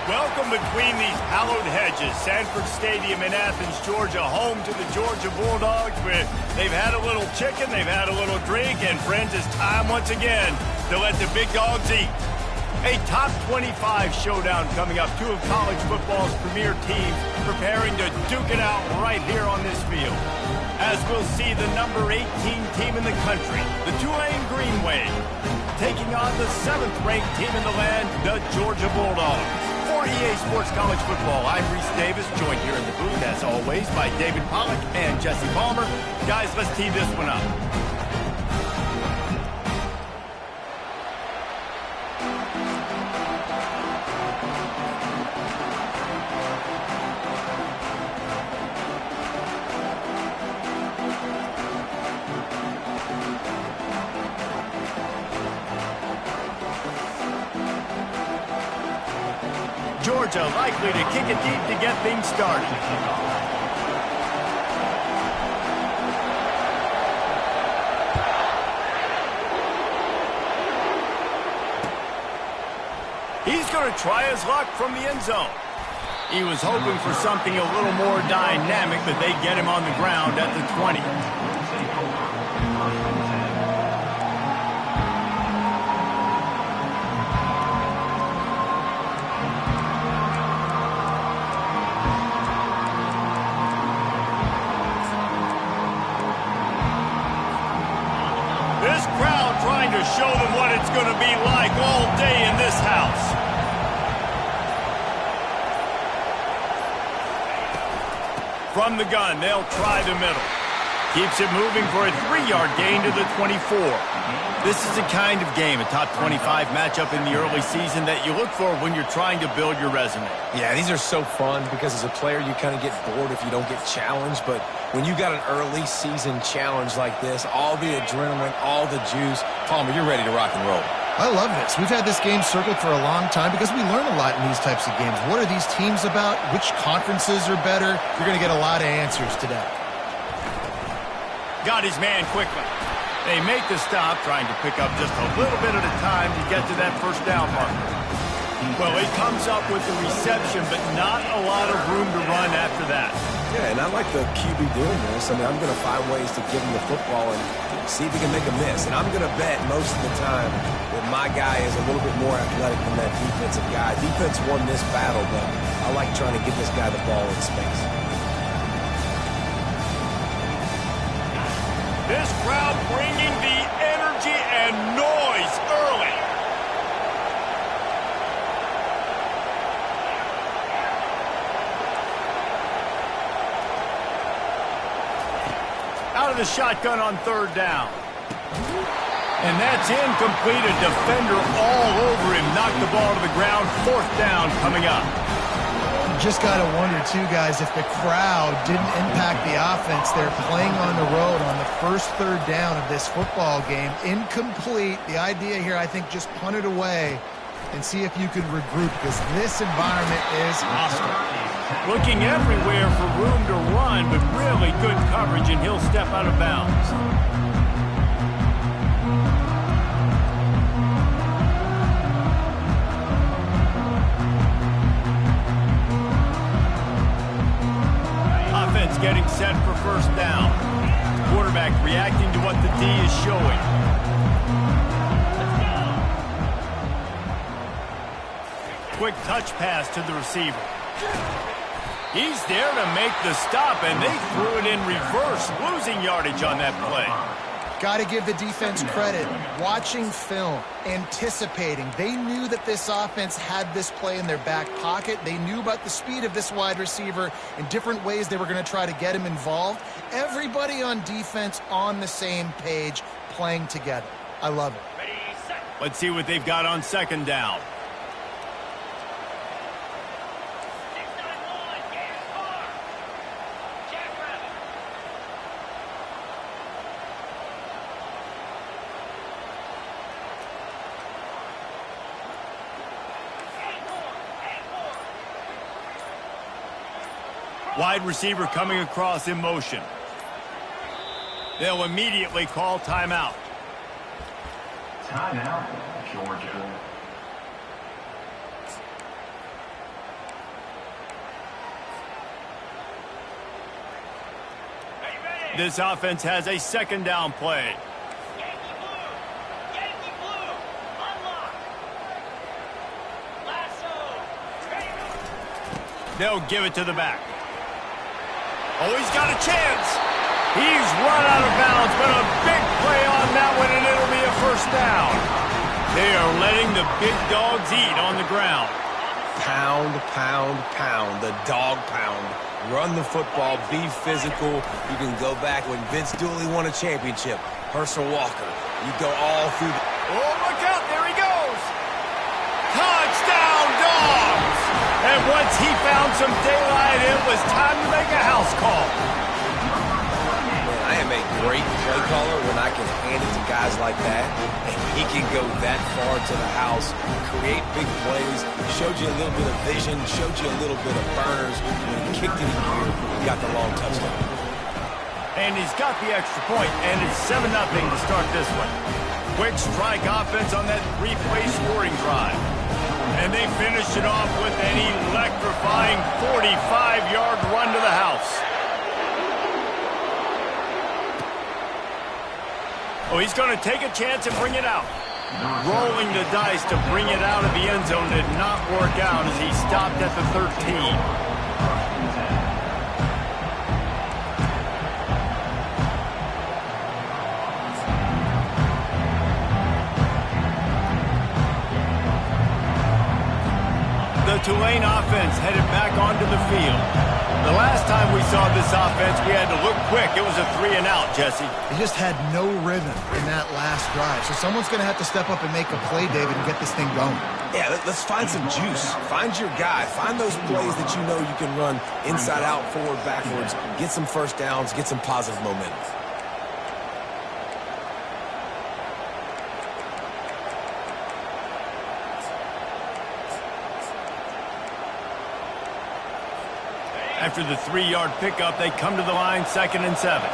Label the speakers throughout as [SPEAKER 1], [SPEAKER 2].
[SPEAKER 1] Welcome between these hallowed hedges. Sanford Stadium in Athens, Georgia, home to the Georgia Bulldogs. They've had a little chicken, they've had a little drink, and friends, it's time once again to let the big dogs eat. A top 25 showdown coming up. Two of college football's premier teams preparing to duke it out right here on this field. As we'll see the number 18 team in the country, the Tulane Green Wave, taking on the 7th-ranked team in the land, the Georgia Bulldogs. For EA Sports College Football, I'm Reese Davis, joined here in the booth, as always, by David Pollack and Jesse Palmer. Guys, let's tee this one up. Georgia likely to kick it deep to get things started. going to try his luck from the end zone. He was hoping for something a little more dynamic, but they get him on the ground at the 20. This crowd trying to show them what it's going to be like all day in this house. From the gun, they'll try the middle. Keeps it moving for a 3-yard gain to the 24. This is the kind of game, a top 25 matchup in the early season, that you look for when you're trying to build your resume.
[SPEAKER 2] Yeah, these are so fun because as a player, you kind of get bored if you don't get challenged. But when you got an early season challenge like this, all the adrenaline, all the juice, Palmer, you're ready to rock and roll.
[SPEAKER 3] I love this. We've had this game circled for a long time because we learn a lot in these types of games. What are these teams about? Which conferences are better? You're going to get a lot of answers today.
[SPEAKER 1] Got his man quickly. They make the stop, trying to pick up just a little bit at a time to get to that first down marker. Well, he comes up with the reception, but not a lot of room to run after that.
[SPEAKER 2] Yeah, and I like the QB doing this. I mean, I'm going to find ways to give him the football and see if he can make a miss. And I'm going to bet most of the time that my guy is a little bit more athletic than that defensive guy. Defense won this battle, but I like trying to get this guy the ball in space.
[SPEAKER 1] This crowd bringing the energy and noise early. Out of the shotgun on third down. And that's incomplete. A defender all over him. Knocked the ball to the ground. Fourth down coming up.
[SPEAKER 3] Just got to wonder, too, guys, if the crowd didn't impact the offense. They're playing on the road on the first third down of this football game. Incomplete. The idea here, I think, just punt it away and see if you can regroup, because this environment is hostile.
[SPEAKER 1] Looking everywhere for room to run, but really good coverage, and he'll step out of bounds. Getting set for first down. Quarterback reacting to what the D is showing. Quick touch pass to the receiver. He's there to make the stop, and they threw it in reverse, losing yardage on that play.
[SPEAKER 3] Got to give the defense credit. Watching film, anticipating. They knew that this offense had this play in their back pocket. They knew about the speed of this wide receiver in different ways they were going to try to get him involved. Everybody on defense on the same page, playing together. I love it.
[SPEAKER 1] Let's see what they've got on second down. Wide receiver coming across in motion. They'll immediately call timeout.
[SPEAKER 4] Timeout, Georgia.
[SPEAKER 1] This offense has a second down play. They'll give it to the back. Oh, he's got a chance. He's run out of bounds, but a big play on that one, and it'll be a first down. They are letting the big dogs eat on the ground.
[SPEAKER 2] Pound, pound, pound, the dog pound. Run the football, be physical. You can go back when Vince Dooley won a championship. Herschel Walker. You go all through the...
[SPEAKER 1] Oh, look out, there he goes. Touchdown, Dogs. And once he found some daylight, it was time to make a house call.
[SPEAKER 2] Man, I am a great play caller when I can hand it to guys like that. And he can go that far to the house, create big plays, showed you a little bit of vision, showed you a little bit of burners. When he kicked it in gear, he got the long touchdown.
[SPEAKER 1] And he's got the extra point, and it's 7-0 to start this one. Quick strike offense on that 3-play scoring drive. And they finish it off with an electrifying 45-yard run to the house. Oh, he's going to take a chance and bring it out. Rolling the dice to bring it out of the end zone did not work out as he stopped at the 13. The Tulane offense headed back onto the field. The last time we saw this offense, we had to look quick. It was a 3-and-out, Jesse.
[SPEAKER 3] They just had no rhythm in that last drive. So someone's going to have to step up and make a play, David, and get this thing going.
[SPEAKER 2] Yeah, let's find some juice. Find your guy. Find those plays that you know you can run inside out, forward, backwards. Get some first downs. Get some positive momentum.
[SPEAKER 1] After the 3-yard pickup, they come to the line, 2nd and 7.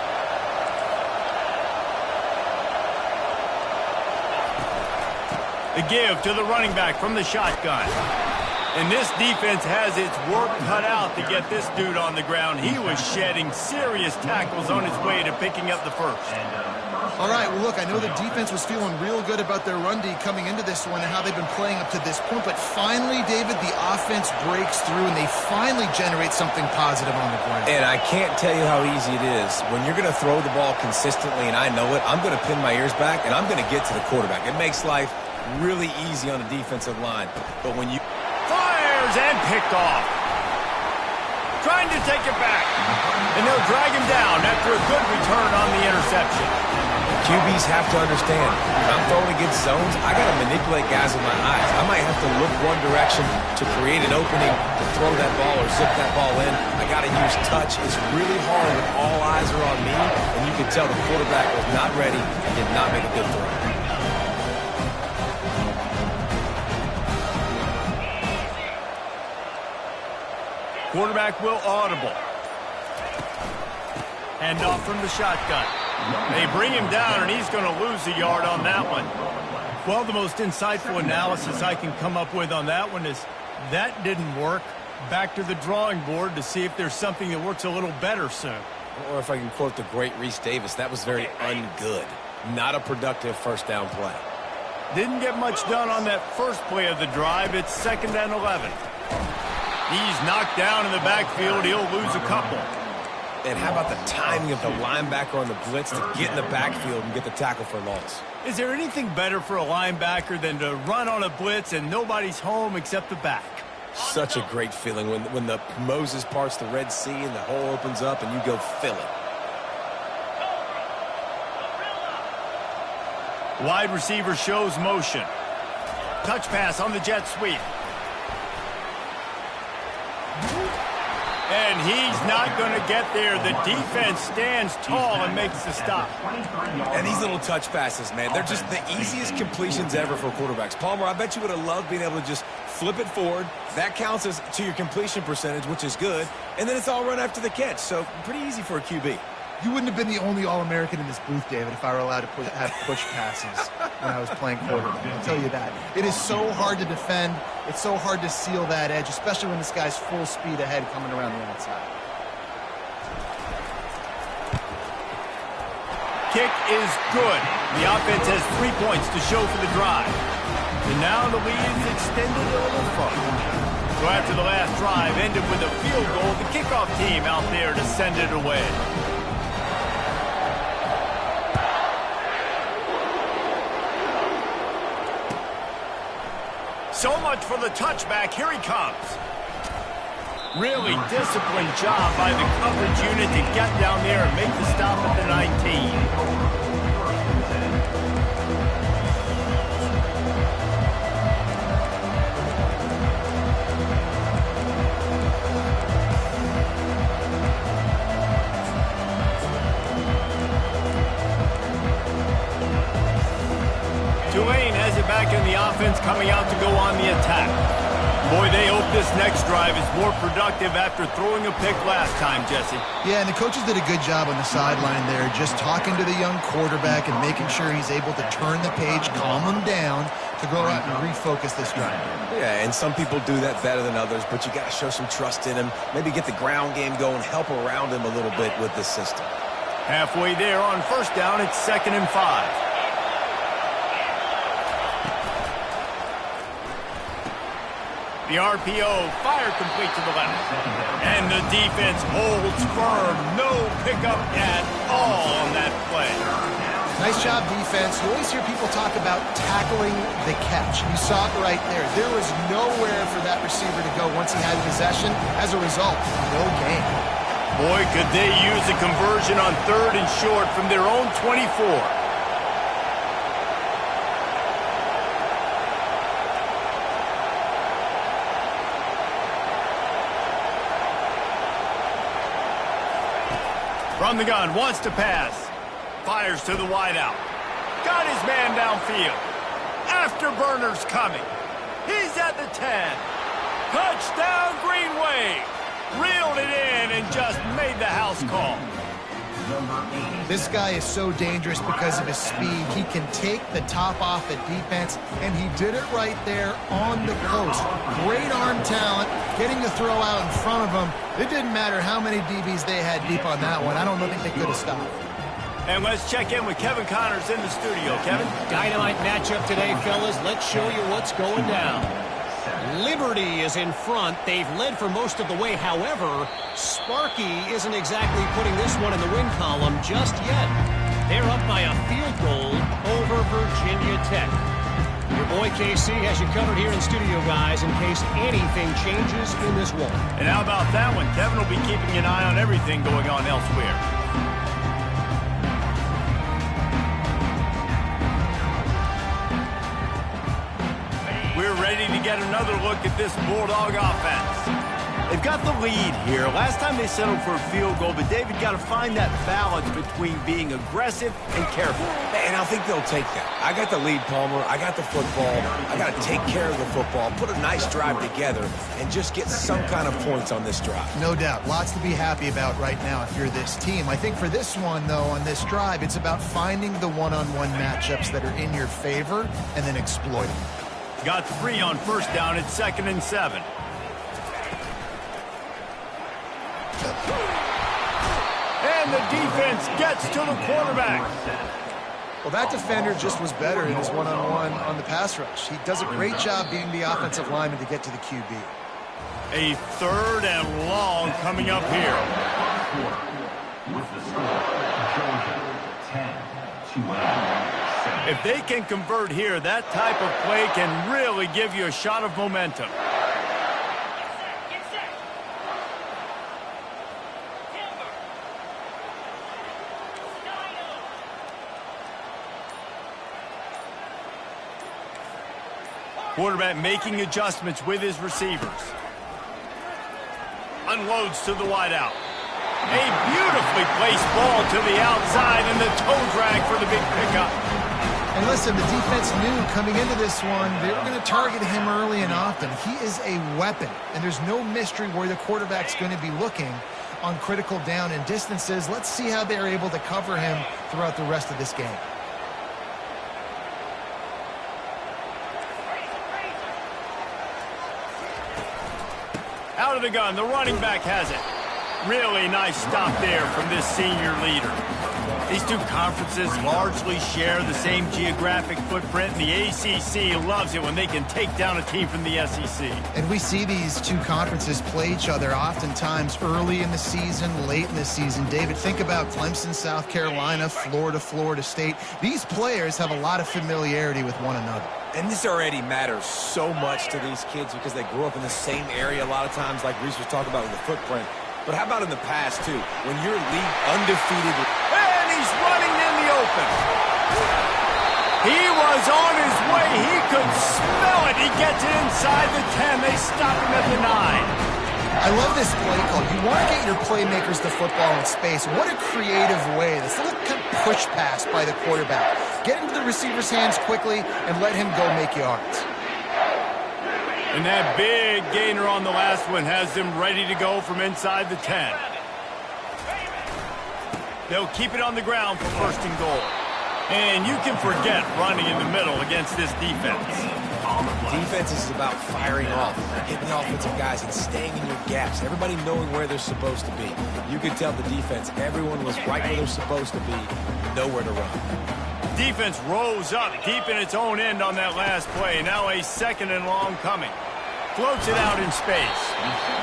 [SPEAKER 1] The give to the running back from the shotgun. And this defense has its work cut out to get this dude on the ground. He was shedding serious tackles on his way to picking up the first.
[SPEAKER 3] All right, well, look, I know the defense was feeling real good about their run D coming into this one and how they've been playing up to this point. But finally, David, the offense breaks through and they finally generate something positive on the ground.
[SPEAKER 2] And I can't tell you how easy it is. When you're going to throw the ball consistently, and I know it, I'm going to pin my ears back and I'm going to get to the quarterback. It makes life really easy on the defensive line. But when you...
[SPEAKER 1] Fires and picked off. Trying to take it back. And they'll drag him down after a good return on the interception.
[SPEAKER 2] QBs have to understand, when I'm throwing against zones, I got to manipulate guys with my eyes. I might have to look one direction to create an opening to throw that ball or zip that ball in. I got to use touch. It's really hard when all eyes are on me, and you can tell the quarterback was not ready and did not make a good throw.
[SPEAKER 1] Quarterback will audible. Hand off from the shotgun. They bring him down, and he's going to lose a yard on that one. Well, the most insightful analysis I can come up with on that one is that didn't work. Back to the drawing board to see if there's something that works a little better soon.
[SPEAKER 2] Or if I can quote the great Reese Davis, that was very ungood. Not a productive first down play.
[SPEAKER 1] Didn't get much done on that first play of the drive. It's 2nd and 11. He's knocked down in the backfield. He'll lose a couple.
[SPEAKER 2] And how about the timing of the linebacker on the blitz to get in the backfield and get the tackle for loss?
[SPEAKER 1] Is there anything better for a linebacker than to run on a blitz and nobody's home except the back?
[SPEAKER 2] Such a great feeling when the Moses parts the Red Sea and the hole opens up and you go fill it.
[SPEAKER 1] Wide receiver shows motion. Touch pass on the jet sweep. And he's not going to get there. The defense stands tall and makes the stop.
[SPEAKER 2] And these little touch passes, man, they're just the easiest completions ever for quarterbacks. Palmer, I bet you would have loved being able to just flip it forward. That counts as to your completion percentage, which is good. And then it's all run after the catch. So pretty easy for a QB.
[SPEAKER 3] You wouldn't have been the only All-American in this booth, David, if I were allowed to have push passes when I was playing quarterback. I'll tell you that. It is so hard to defend. It's so hard to seal that edge, especially when this guy's full speed ahead coming around the outside.
[SPEAKER 1] Kick is good. The offense has 3 points to show for the drive. And now the lead is extended a little further. So after the last drive ended with a field goal, the kickoff team out there to send it away. So much for the touchback. Here he comes. Really disciplined job by the coverage unit to get down there and make the stop at the 19. Tulane has it back in the offense, coming out to go on the attack. Boy, they hope this next drive is more productive after throwing a pick last time, Jesse.
[SPEAKER 3] Yeah, and the coaches did a good job on the sideline there, just talking to the young quarterback and making sure he's able to turn the page, calm him down, to go out and refocus this drive.
[SPEAKER 2] Yeah, and some people do that better than others, but you got to show some trust in him. Maybe get the ground game going, help around him a little bit with this system.
[SPEAKER 1] Halfway there on first down, it's 2nd and 5. The RPO, fire complete to the left. And the defense holds firm. No pickup at all on that play.
[SPEAKER 3] Nice job, defense. You always hear people talk about tackling the catch. You saw it right there. There was nowhere for that receiver to go once he had possession. As a result, no gain.
[SPEAKER 1] Boy, could they use a conversion on 3rd and short from their own 24. From the gun, wants to pass. Fires to the wideout. Got his man downfield. Afterburner's coming. He's at the 10. Touchdown, Green Wave. Reeled it in and just made the house call.
[SPEAKER 3] This guy is so dangerous because of his speed. He can take the top off the defense, and he did it right there on the post. Great arm talent, getting the throw out in front of him. It didn't matter how many DBs they had deep on that one. I don't think they could have stopped.
[SPEAKER 1] And let's check in with Kevin Connors in the studio. Kevin?
[SPEAKER 4] Dynamite matchup today, fellas. Let's show you what's going down. Liberty is in front. They've led for most of the way. However, Sparky isn't exactly putting this one in the win column just yet. They're up by a field goal over Virginia Tech. Your boy KC has you covered here in studio, guys, in case anything changes in this one.
[SPEAKER 1] And how about that one? Kevin will be keeping an eye on everything going on elsewhere. We're ready to get another look at this Bulldog offense. They've got the lead here. Last time they settled for a field goal, but David got to find that balance between being aggressive and careful.
[SPEAKER 2] And I think they'll take that. I got the lead, Palmer. I got the football. I got to take care of the football, put a nice drive together, and just get some kind of points on this drive.
[SPEAKER 3] No doubt. Lots to be happy about right now if you're this team. I think for this one, though, on this drive, it's about finding the one-on-one matchups that are in your favor and then exploiting them.
[SPEAKER 1] Got 3 on first down at 2nd and 7. And the defense gets to the quarterback.
[SPEAKER 3] Well, that defender just was better in his one-on-one on the pass rush. He does a great job being the offensive lineman to get to the QB.
[SPEAKER 1] A 3rd and long coming up here.
[SPEAKER 5] With the score, Georgia 10-8.
[SPEAKER 1] If they can convert here, that type of play can really give you a shot of momentum. Quarterback making adjustments with his receivers. Unloads to the wideout. A beautifully placed ball to the outside and the toe drag for the big pickup.
[SPEAKER 3] And listen, the defense knew coming into this one, they were going to target him early and often. He is a weapon, and there's no mystery where the quarterback's going to be looking on critical down and distances. Let's see how they're able to cover him throughout the rest of this game.
[SPEAKER 1] Out of the gun, the running back has it. Really nice stop there from this senior leader. These two conferences largely share the same geographic footprint, and the ACC loves it when they can take down a team from the SEC.
[SPEAKER 3] And we see these two conferences play each other oftentimes early in the season, late in the season. David, think about Clemson, South Carolina, Florida, Florida State. These players have a lot of familiarity with one another.
[SPEAKER 2] And this already matters so much to these kids because they grew up in the same area a lot of times, like Reese was talking about with the footprint. But how about in the past, too, when you're league undefeated?
[SPEAKER 1] And he's running in the open. He was on his way. He could smell it. He gets it inside the 10. They stop him at the 9.
[SPEAKER 3] I love this play call. You want to get your playmakers the football in space. What a creative way. This little kind of push pass by the quarterback. Get into the receiver's hands quickly and let him go make yards.
[SPEAKER 1] And that big gainer on the last one has them ready to go from inside the 10. They'll keep it on the ground for 1st and goal. And you can forget running in the middle against this defense.
[SPEAKER 2] Defense is about firing off, hitting the offensive guys, and staying in your gaps. Everybody knowing where they're supposed to be. You could tell the defense, everyone was right where they're supposed to be, nowhere to run.
[SPEAKER 1] Defense rose up deep in its own end on that last play. Now a 2nd and long coming. Floats it out in space.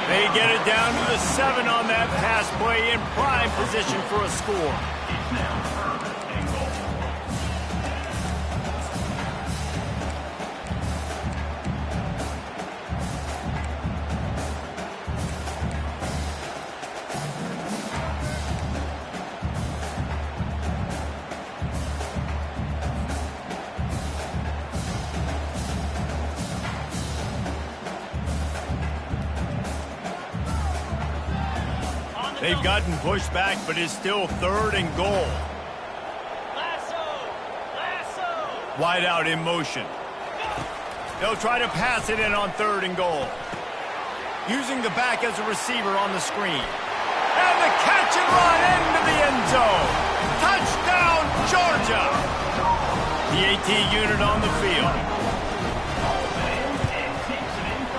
[SPEAKER 1] They get it down to the 7 on that pass play in prime position for a score. They've gotten pushed back, but it's still 3rd and goal. Wide out in motion. They'll try to pass it in on 3rd and goal. Using the back as a receiver on the screen. And the catch and run into the end zone. Touchdown, Georgia! The AT unit on the field.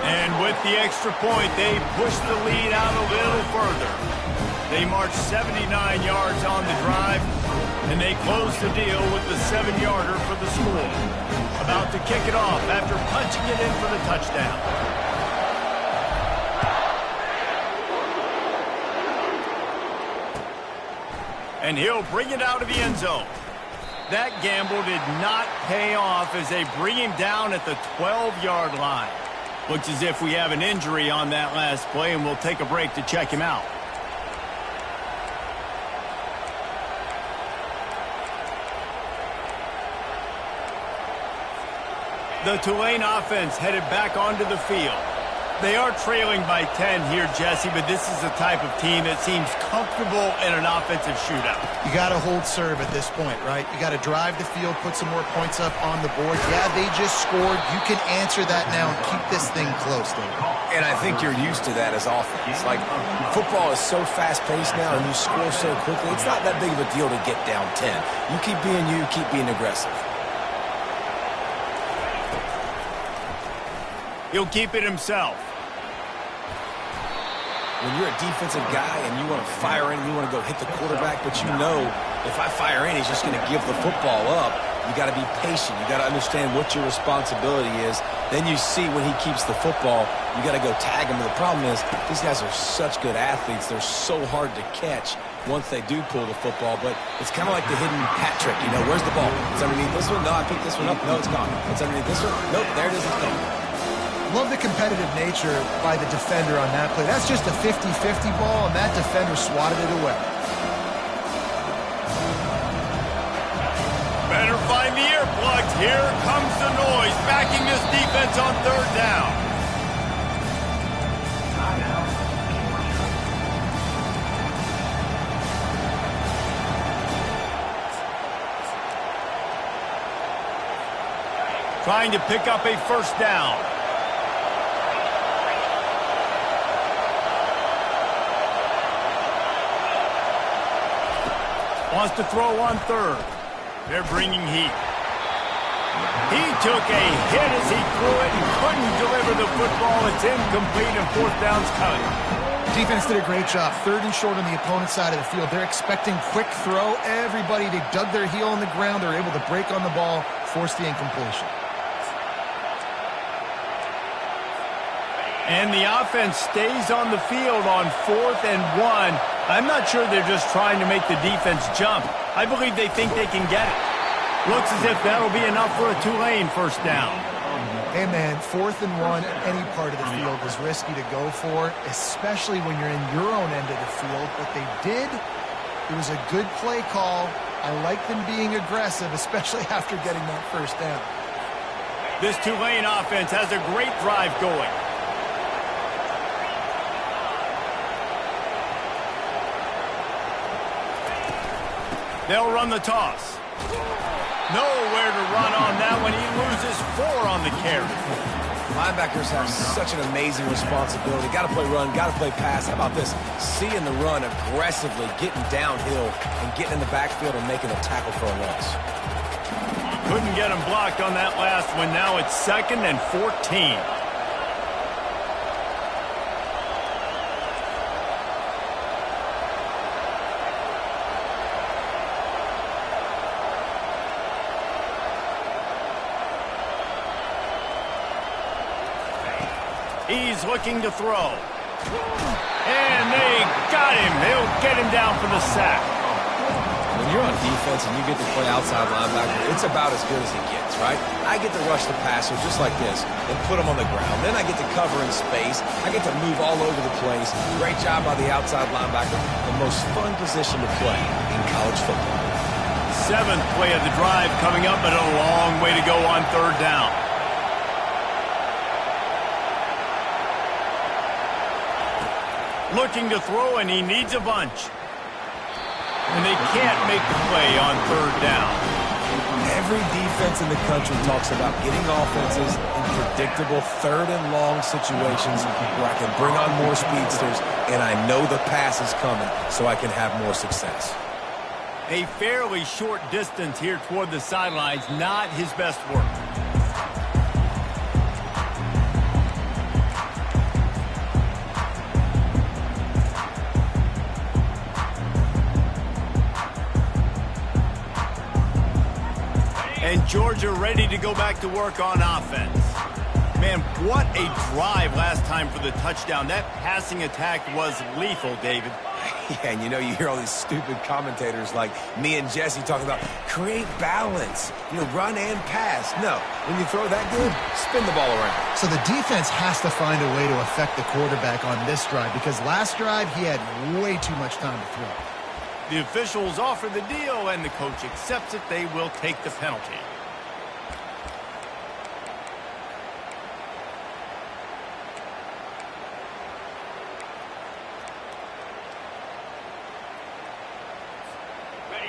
[SPEAKER 1] And with the extra point, they push the lead out a little further. They march 79 yards on the drive, and they close the deal with the 7-yarder for the score. About to kick it off after punching it in for the touchdown. And he'll bring it out of the end zone. That gamble did not pay off as they bring him down at the 12-yard line. Looks as if we have an injury on that last play, and we'll take a break to check him out. The Tulane offense headed back onto the field. They are trailing by 10 here, Jesse, but this is the type of team that seems comfortable in an offensive shootout.
[SPEAKER 3] You got to hold serve at this point, right? You got to drive the field, put some more points up on the board. Yeah, they just scored. You can answer that now and keep this thing close, David.
[SPEAKER 2] And I think you're used to that as offense. Like, football is so fast-paced now and you score so quickly, it's not that big of a deal to get down 10. You keep being aggressive.
[SPEAKER 1] He'll keep it himself.
[SPEAKER 2] When you're a defensive guy and you want to fire in, you want to go hit the quarterback, but you know if I fire in, he's just going to give the football up. You got to be patient. You got to understand what your responsibility is. Then you see when he keeps the football, you got to go tag him. But the problem is these guys are such good athletes. They're so hard to catch once they do pull the football. But it's kind of like the hidden hat trick. You know, where's the ball? It's underneath this one. No, I picked this one up. No, it's gone. It's underneath this one. Nope, there it is. It's gone.
[SPEAKER 3] Love the competitive nature by the defender on that play. That's just a 50-50 ball, and that defender swatted it away.
[SPEAKER 1] Better find the earplugs. Here comes the noise, backing this defense on 3rd down. Trying to pick up a 1st down. Wants to throw on 3rd. They're bringing heat. He took a hit as he threw it and couldn't deliver the football. It's incomplete and 4th down's coming.
[SPEAKER 3] Defense did a great job. 3rd and short on the opponent's side of the field. They're expecting quick throw. Everybody, they dug their heel on the ground. They're able to break on the ball, force the incompletion.
[SPEAKER 1] And the offense stays on the field on 4th and 1. I'm not sure they're just trying to make the defense jump. I believe they think they can get it. Looks as if that'll be enough for a Tulane 1st down.
[SPEAKER 3] Hey, man, 4th and 1, any part of the field is risky to go for, especially when you're in your own end of the field. But they did. It was a good play call. I like them being aggressive, especially after getting that 1st down.
[SPEAKER 1] This Tulane offense has a great drive going. They'll run the toss. Nowhere to run on that one. He loses 4 on the carry.
[SPEAKER 2] Linebackers have such an amazing responsibility. Got to play run, got to play pass. How about this? Seeing the run aggressively, getting downhill, and getting in the backfield and making a tackle for a loss.
[SPEAKER 1] Couldn't get him blocked on that last one. Now it's 2nd and 14. He's looking to throw. And they got him. They'll get him down for the sack.
[SPEAKER 2] When you're on defense and you get to play outside linebacker, it's about as good as it gets, right? I get to rush the passer just like this and put him on the ground. Then I get to cover in space. I get to move all over the place. Great job by the outside linebacker. The most fun position to play in college football.
[SPEAKER 1] 7th play of the drive coming up, but a long way to go on 3rd down. Looking to throw, and he needs a bunch. And they can't make the play on 3rd down.
[SPEAKER 2] Every defense in the country talks about getting offenses in predictable 3rd and long situations where I can bring on more speedsters, and I know the pass is coming, so I can have more success.
[SPEAKER 1] A fairly short distance here toward the sidelines, not his best work. And Georgia ready to go back to work on offense. Man, what a drive last time for the touchdown. That passing attack was lethal, David.
[SPEAKER 2] Yeah, and you know, you hear all these stupid commentators like me and Jesse talking about create balance, run and pass. No, when you throw that good, spin the ball around.
[SPEAKER 3] So the defense has to find a way to affect the quarterback on this drive because last drive he had way too much time to throw.
[SPEAKER 1] The officials offer the deal, and the coach accepts it. They will take the penalty.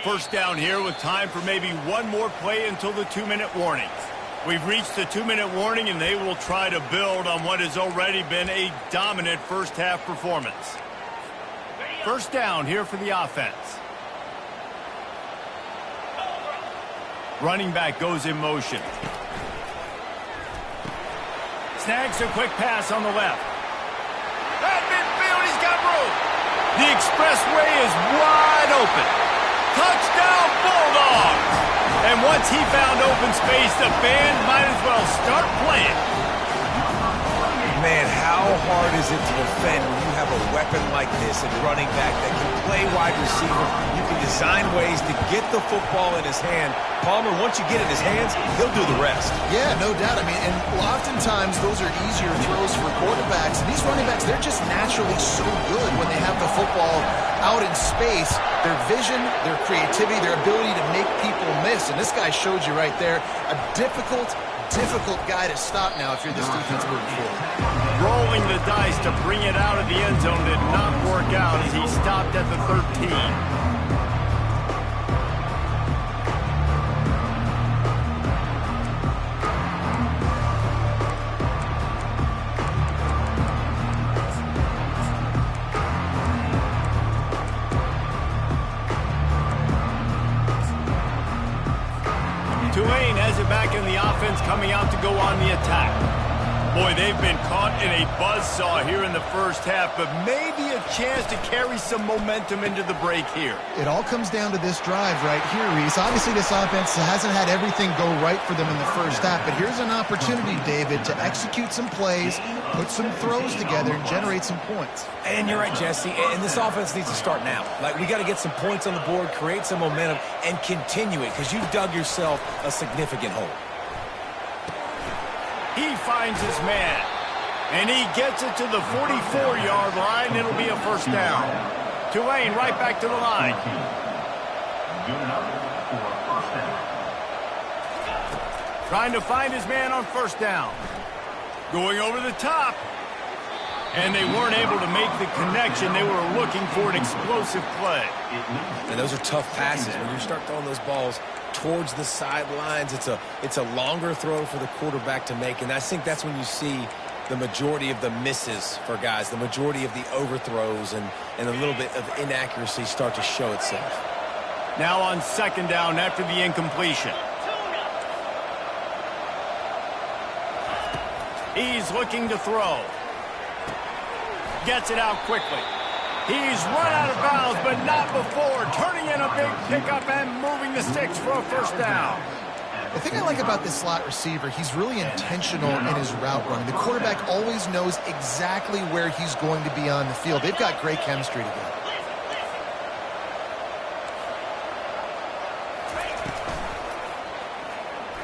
[SPEAKER 1] First down here with time for maybe one more play until the 2-minute warning. We've reached the 2-minute warning, and they will try to build on what has already been a dominant first-half performance. First down here for the offense. Running back goes in motion. Snags a quick pass on the left. At midfield, he's got room. The expressway is wide open. Touchdown, Bulldogs! And once he found open space, the band might as well start playing.
[SPEAKER 2] Man, how hard is it to defend when you have a weapon like this at running back that can play wide receiver? You can design ways to get the football in his hand. Palmer, once you get it in his hands, he'll do the rest.
[SPEAKER 3] Yeah, no doubt. I mean, and oftentimes those are easier throws for quarterbacks. And these running backs, they're just naturally so good when they have the football out in space. Their vision, their creativity, their ability to make people miss. And this guy showed you right there a difficult guy to stop now if you're this defense moving forward.
[SPEAKER 1] Rolling the dice to bring it out of the end zone did not work out as he stopped at the 13. Tulane has it back in the offense, coming out to go on the attack. Boy, they've been caught in a buzzsaw here in the first half, but maybe a chance to carry some momentum into the break here.
[SPEAKER 3] It all comes down to this drive right here, Reese. Obviously, this offense hasn't had everything go right for them in the first half, but here's an opportunity, David, to execute some plays, put some throws together, and generate some points.
[SPEAKER 2] And you're right, Jesse, and this offense needs to start now. Like, we got to get some points on the board, create some momentum, and continue it, because you've dug yourself a significant hole.
[SPEAKER 1] He finds his man, and he gets it to the 44-yard line. It'll be a first down. Tulane right back to the line.
[SPEAKER 5] Good enough for a first down.
[SPEAKER 1] Trying to find his man on first down. Going over the top. And they weren't able to make the connection. They were looking for an explosive play.
[SPEAKER 2] And those are tough passes. When you start throwing those balls towards the sidelines, it's a longer throw for the quarterback to make. And I think that's when you see the majority of the misses for guys, the majority of the overthrows and a little bit of inaccuracy start to show itself.
[SPEAKER 1] Now on second down after the incompletion. He's looking to throw. Gets it out quickly. He's run out of bounds, but not before. Turning in a big pickup and moving the sticks for a first down.
[SPEAKER 3] The thing I like about this slot receiver, he's really intentional in his route running. The quarterback always knows exactly where he's going to be on the field. They've got great chemistry together.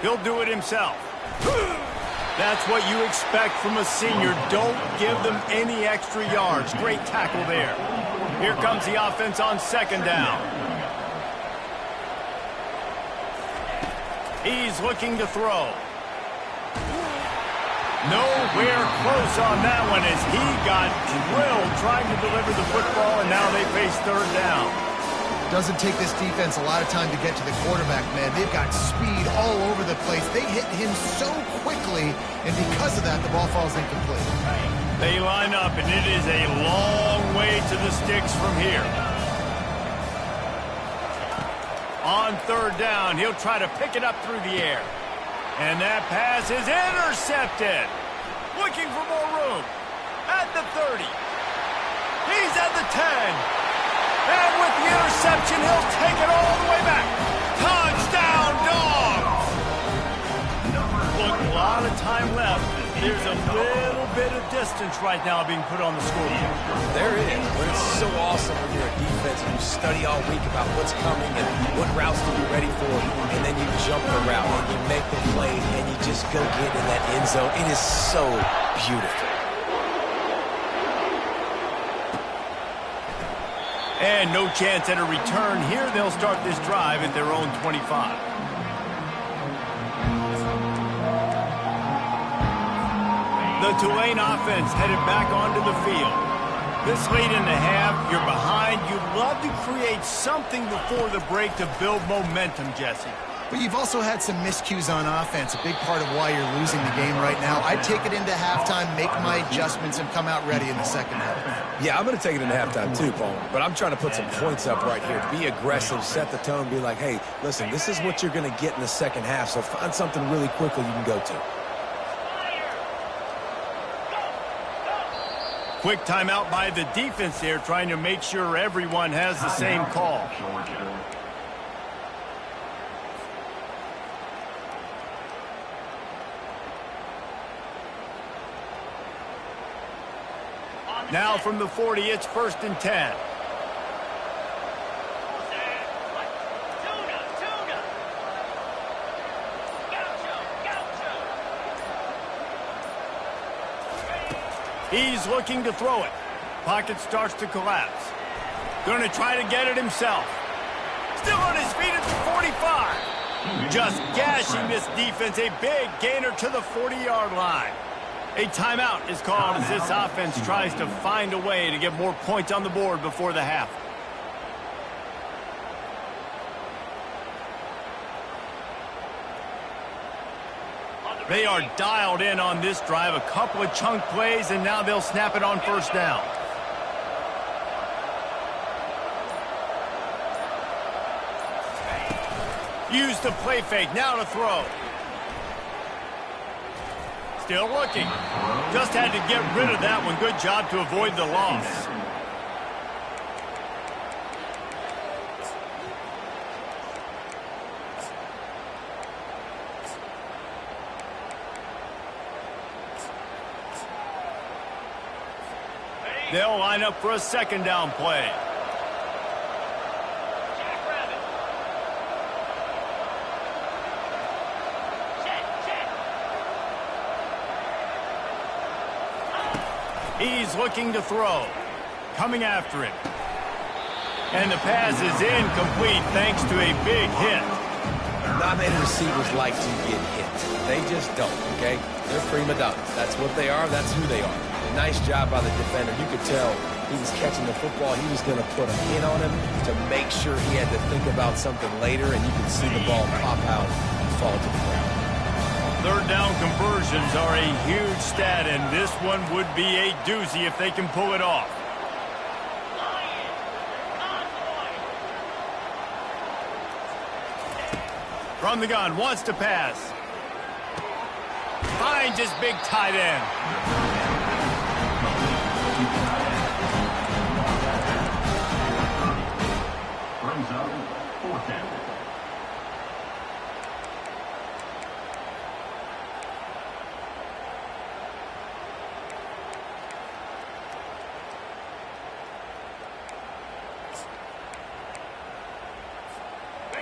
[SPEAKER 1] He'll do it himself. That's what you expect from a senior. Don't give them any extra yards. Great tackle there. Here comes the offense on second down. He's looking to throw. Nowhere close on that one as he got drilled trying to deliver the football, and now they face third down.
[SPEAKER 3] Doesn't take this defense a lot of time to get to the quarterback, man. They've got speed all over the place. They hit him so quickly, and because of that, the ball falls incomplete.
[SPEAKER 1] They line up, and it is a long way to the sticks from here. On third down, he'll try to pick it up through the air. And that pass is intercepted. Looking for more room. At the 30. He's at the 10. And with the interception, he'll take it all the way back. Touchdown, Dogs! Look, a lot of time left. There's a little bit of distance right now being put on the scoreboard.
[SPEAKER 2] There is, but it's so awesome when you're a defense and you study all week about what's coming and what routes to be ready for, and then you jump the route and you make the play and you just go get in that end zone. It is so beautiful.
[SPEAKER 1] And no chance at a return here. They'll start this drive at their own 25. The Tulane offense headed back onto the field. This late in the half, you're behind. You'd love to create something before the break to build momentum, Jesse.
[SPEAKER 3] But you've also had some miscues on offense, a big part of why you're losing the game right now. I'd take it into halftime, make my adjustments, and come out ready in the second half.
[SPEAKER 2] Yeah, I'm going to take it into halftime too, Paul. But I'm trying to put some points up right here. Be aggressive, set the tone, be like, hey, listen, this is what you're going to get in the second half, so find something really quickly you can go to.
[SPEAKER 1] Quick timeout by the defense there, trying to make sure everyone has the same call. Now from the 40, it's 1st and 10. He's looking to throw it. Pocket starts to collapse. Going to try to get it himself. Still on his feet at the 45. Just gashing this defense. A big gainer to the 40-yard line. A timeout is called as this offense tries to find a way to get more points on the board before the half. They are dialed in on this drive. A couple of chunk plays, and now they'll snap it on first down. Use the play fake. Now to throw. Still looking. Just had to get rid of that one. Good job to avoid the loss. They'll line up for a second down play. He's looking to throw. Coming after it. And the pass is incomplete thanks to a big hit.
[SPEAKER 2] Not many receivers like to get hit. They just don't, okay? They're prima donnas. That's what they are. That's who they are. Nice job by the defender. You could tell he was catching the football. He was going to put a hit on him to make sure he had to think about something later, and you could see the ball pop out and fall to the ground.
[SPEAKER 1] Third down conversions are a huge stat, and this one would be a doozy if they can pull it off. From the gun, wants to pass. finds his big tight end.
[SPEAKER 5] Brings up 4th down.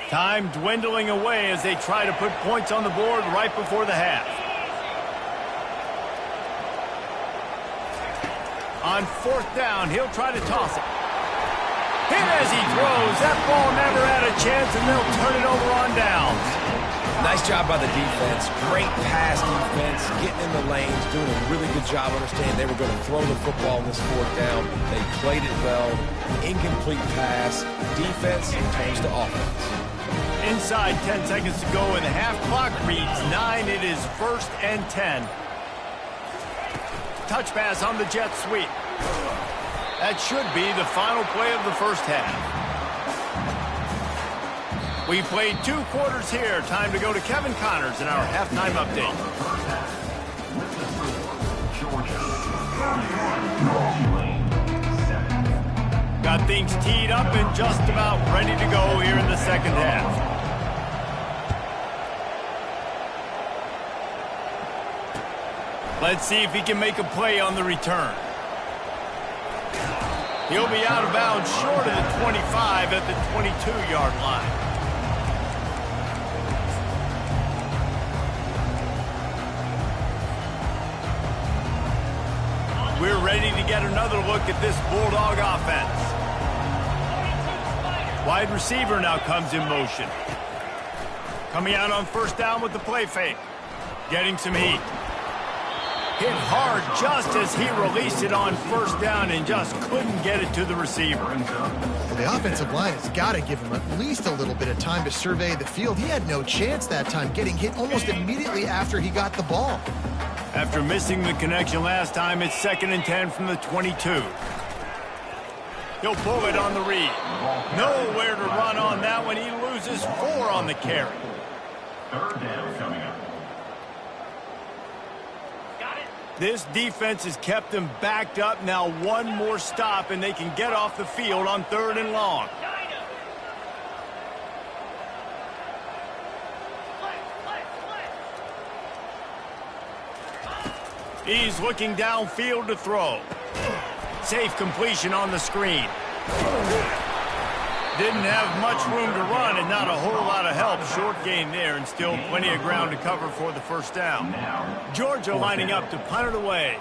[SPEAKER 1] Time dwindling away as they try to put points on the board right before the half. On 4th down, he'll try to toss it. Hit as he throws. That ball never had a chance, and they'll turn it over on downs.
[SPEAKER 2] Nice job by the defense. Great pass defense, getting in the lanes, doing a really good job understanding they were going to throw the football in this 4th down. They played it well. Incomplete pass. Defense turns to offense.
[SPEAKER 1] Inside 10 seconds to go, and the half clock reads 9. It is 1st and 10. Touch pass on the jet sweep. That should be the final play of the first half. We played 2 quarters here. Time to go to Kevin Connors in our halftime update. Got things teed up and just about ready to go here in the second half. Let's see if he can make a play on the return. He'll be out of bounds short of the 25 at the 22-yard line. We're ready to get another look at this Bulldog offense. Wide receiver now comes in motion. Coming out on 1st down with the play fake. Getting some heat. Hit hard just as he released it on 1st down and just couldn't get it to the receiver.
[SPEAKER 3] Well, the offensive line has got to give him at least a little bit of time to survey the field. He had no chance that time, getting hit almost immediately after he got the ball.
[SPEAKER 1] After missing the connection last time, it's 2nd and 10 from the 22. He'll pull it on the read. Nowhere to run on that one. He loses 4 on the carry.
[SPEAKER 5] 3rd down coming up.
[SPEAKER 1] This defense has kept them backed up. Now 1 more stop, and they can get off the field on 3rd and long. He's looking downfield to throw. Safe completion on the screen. Didn't have much room to run and not a whole lot of help. Short gain there and still plenty of ground to cover for the 1st down. Georgia lining up to punt it away.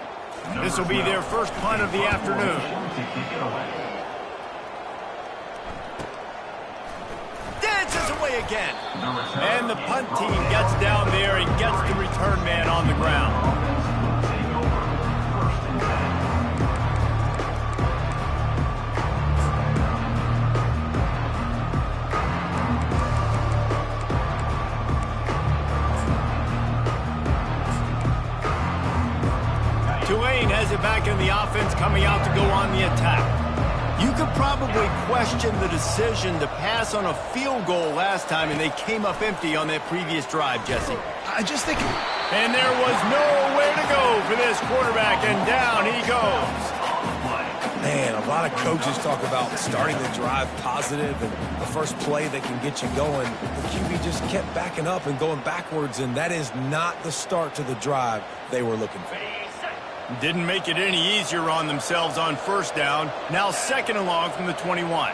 [SPEAKER 1] This will be their first punt of the afternoon. Dances away again. And the punt team gets down there and gets the return man on the ground. Tulane has it back in the offense, coming out to go on the attack. You could probably question the decision to pass on a field goal last time, and they came up empty on that previous drive, Jesse.
[SPEAKER 3] I just think...
[SPEAKER 1] And there was nowhere to go for this quarterback, and down he goes.
[SPEAKER 2] Man, a lot of coaches talk about starting the drive positive and the first play that can get you going. The QB just kept backing up and going backwards, and that is not the start to the drive they were looking for.
[SPEAKER 1] Didn't make it any easier on themselves on 1st down. Now 2nd and long from the 21.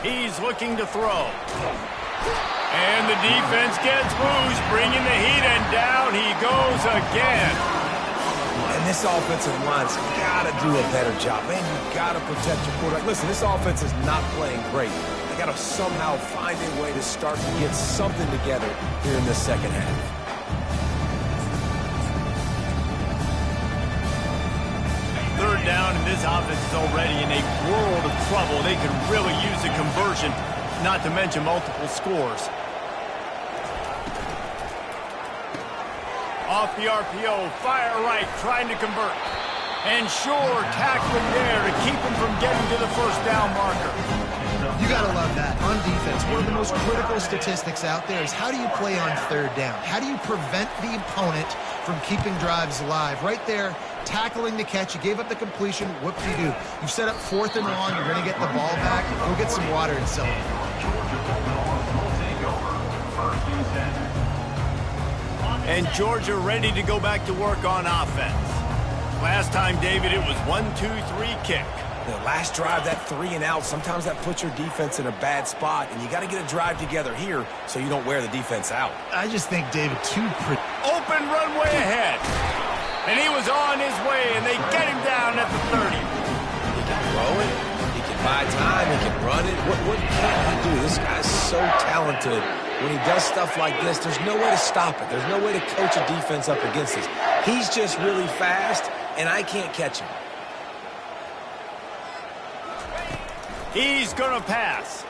[SPEAKER 1] He's looking to throw. And the defense gets loose, bringing the heat, and down he goes again.
[SPEAKER 2] And this offensive line's got to do a better job. Man, you got to protect your quarterback. Listen, this offense is not playing great. They got to somehow find a way to start to get something together here in the second half.
[SPEAKER 1] Third down, and this offense is already in a world of trouble. They could really use a conversion, not to mention multiple scores. Off the RPO, fire right, trying to convert. And sure, tackling there to keep him from getting to the 1st down marker.
[SPEAKER 3] You got to love that. On defense, one of the most critical statistics out there is how do you play on third down? How do you prevent the opponent from keeping drives alive? Right there, tackling the catch. You gave up the completion. Whoop-de-doo. You set up 4th and long. You're going to get the ball back. Go get some water and celebrate.
[SPEAKER 1] And Georgia ready to go back to work on offense. Last time, David, it was 1-2-3 kick.
[SPEAKER 2] The last drive, that 3 and out, sometimes that puts your defense in a bad spot, and you got to get a drive together here so you don't wear the defense out.
[SPEAKER 3] I just think, David,
[SPEAKER 1] Open runway ahead. And he was on his way, and they get him down at the 30.
[SPEAKER 2] He can throw it. He can buy time. He can run it. What can't he do? This guy's so talented. When he does stuff like this, there's no way to stop it. There's no way to coach a defense up against this. He's just really fast, and I can't catch him.
[SPEAKER 1] He's going to pass.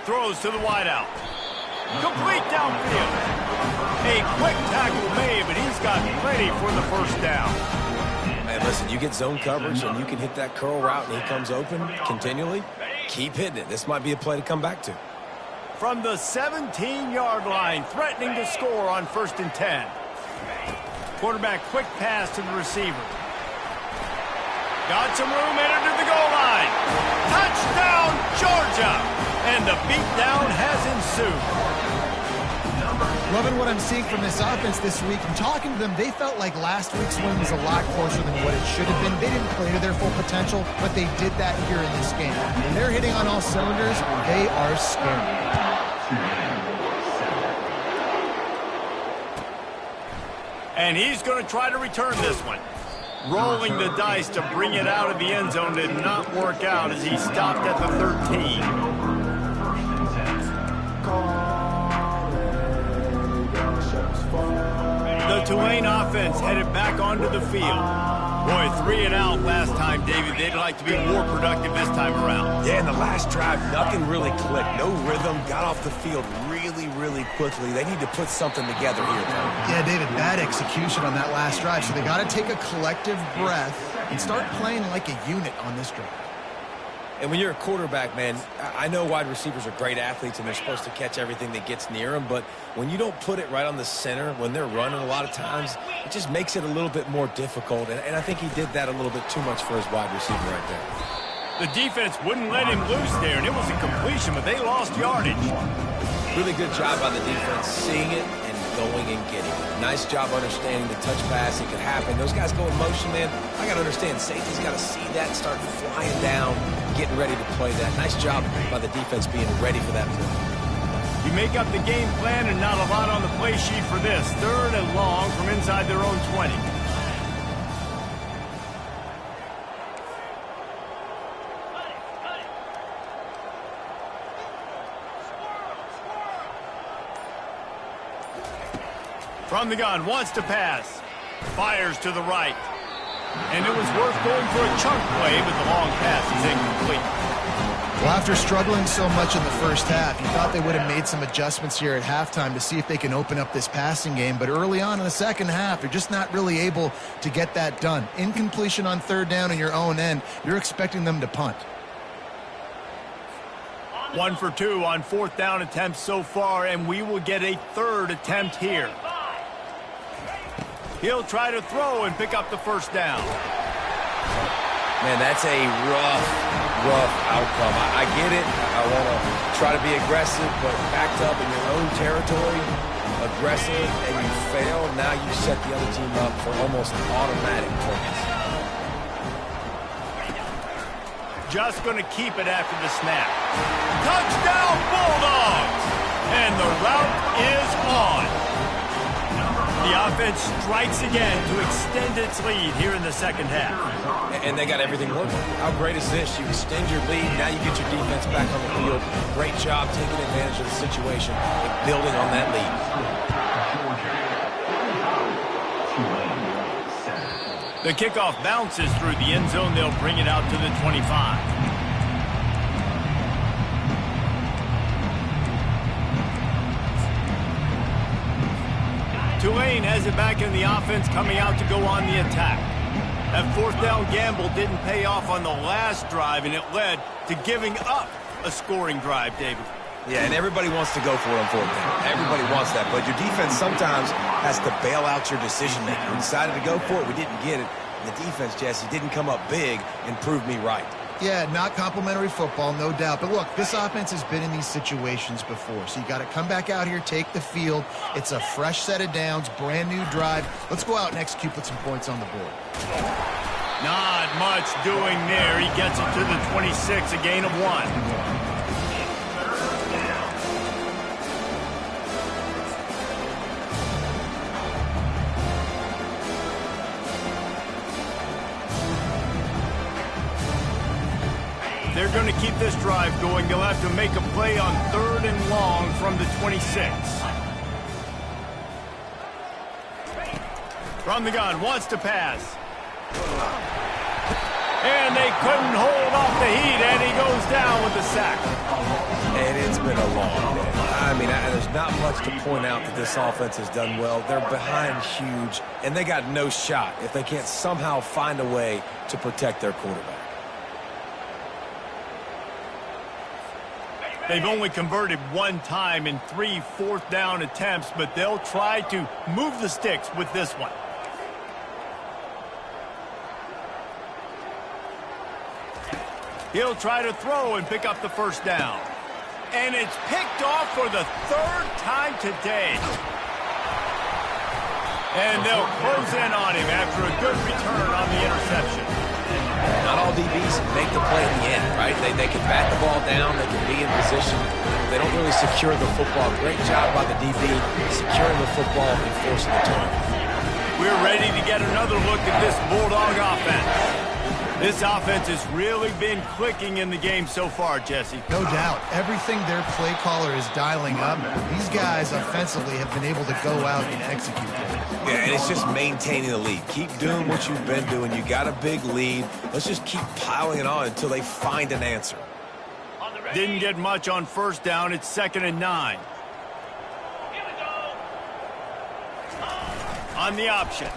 [SPEAKER 1] Throws to the wideout. Complete downfield. A quick tackle made, but he's got plenty for the first down.
[SPEAKER 2] Hey, listen, you get zone coverage and you can hit that curl route and he comes open continually. Keep hitting it. This might be a play to come back to.
[SPEAKER 1] From the 17-yard line, threatening to score on 1st and 10. Quarterback quick pass to the receiver. Got some room, entered to the goal line. Touchdown, Georgia! And the beatdown has ensued.
[SPEAKER 3] Loving what I'm seeing from this offense this week. From talking to them, they felt like last week's win was a lot closer than what it should have been. They didn't play to their full potential, but they did that here in this game. When they're hitting on all cylinders, they are scary.
[SPEAKER 1] And he's going to try to return this one. Rolling the dice to bring it out of the end zone did not work out as he stopped at the 13. The Tulane offense headed back onto the field. Boy, 3 and out last time, David. They'd like to be more productive this time around.
[SPEAKER 2] Yeah, in the last drive, nothing really clicked. No rhythm. Got off the field really quickly. They need to put something together here, Tony.
[SPEAKER 3] Yeah, David, bad execution on that last drive. So they got to take a collective breath and start playing like a unit on this drive.
[SPEAKER 2] And when you're a quarterback, man, I know wide receivers are great athletes and they're supposed to catch everything that gets near them, but when you don't put it right on the center, when they're running a lot of times, it just makes it a little bit more difficult. And I think he did that a little bit too much for his wide receiver right there.
[SPEAKER 1] The defense wouldn't let him loose there, and it was a completion, but they lost yardage.
[SPEAKER 2] Really good job by the defense seeing it and going and getting it. Nice job understanding the touch pass. It could happen. Those guys go in motion, man. I got to understand, safety's got to see that and start flying down, getting ready to play that. Nice job by the defense being ready for that play.
[SPEAKER 1] You make up the game plan and not a lot on the play sheet for this. 3rd and long from inside their own 20. From the gun, wants to pass. Fires to the right. And it was worth going for a chunk play, but the long pass is incomplete.
[SPEAKER 3] Well, after struggling so much in the first half, you thought they would have made some adjustments here at halftime to see if they can open up this passing game. But early on in the second half, they're just not really able to get that done. Incompletion on 3rd down in your own end, you're expecting them to punt.
[SPEAKER 1] 1 for 2 on 4th down attempts so far, and we will get a 3rd attempt here. He'll try to throw and pick up the 1st down.
[SPEAKER 2] Man, that's a rough outcome. I get it. I want to try to be aggressive, but backed up in your own territory, aggressive, and you fail. Now you set the other team up for almost automatic points.
[SPEAKER 1] Just going to keep it after the snap. Touchdown, Bulldogs! And the route is on. The offense strikes again to extend its lead here in the second half.
[SPEAKER 2] And they got everything working. How great is this? You extend your lead, now you get your defense back on the field. Great job taking advantage of the situation and building on that lead.
[SPEAKER 1] The kickoff bounces through the end zone. They'll bring it out to the 25. Tulane has it back in the offense, coming out to go on the attack. That 4th down gamble didn't pay off on the last drive, and it led to giving up a scoring drive, David.
[SPEAKER 2] Yeah, and everybody wants to go for it on fourth down. Everybody wants that, but your defense sometimes has to bail out your decision-making. We decided to go for it. We didn't get it. And the defense, Jesse, didn't come up big and prove me right.
[SPEAKER 3] Yeah, not complimentary football, no doubt. But look, this offense has been in these situations before. So you got to come back out here, take the field. It's a fresh set of downs, brand new drive. Let's go out and execute, put some points on the board.
[SPEAKER 1] Not much doing there. He gets it to the 26, a gain of 1. They're going to keep this drive going. They'll have to make a play on 3rd and long from the 26. From the gun, wants to pass. And they couldn't hold off the heat, and he goes down with the sack.
[SPEAKER 2] And it's been a long day. I mean, there's not much to point out that this offense has done well. They're behind huge, and they got no shot if they can't somehow find a way to protect their quarterback.
[SPEAKER 1] They've only converted 1 time in 3 fourth-down attempts, but they'll try to move the sticks with this one. He'll try to throw and pick up the first down. And it's picked off for the 3rd time today. And they'll close in on him after a good return on the interception.
[SPEAKER 2] Not all DBs make the play in the end, right? They can bat the ball down, they can be in position. They don't really secure the football. Great job by the DB securing the football and forcing the turnover.
[SPEAKER 1] We're ready to get another look at this Bulldog offense. This offense has really been clicking in the game so far, Jesse.
[SPEAKER 3] No doubt. Everything their play caller is dialing up, these guys offensively have been able to go out and execute.
[SPEAKER 2] Yeah, and it's just maintaining the lead. Keep doing what you've been doing. You got a big lead. Let's just keep piling it on until they find an answer.
[SPEAKER 1] Didn't get much on first down. It's 2nd and 9. On the option.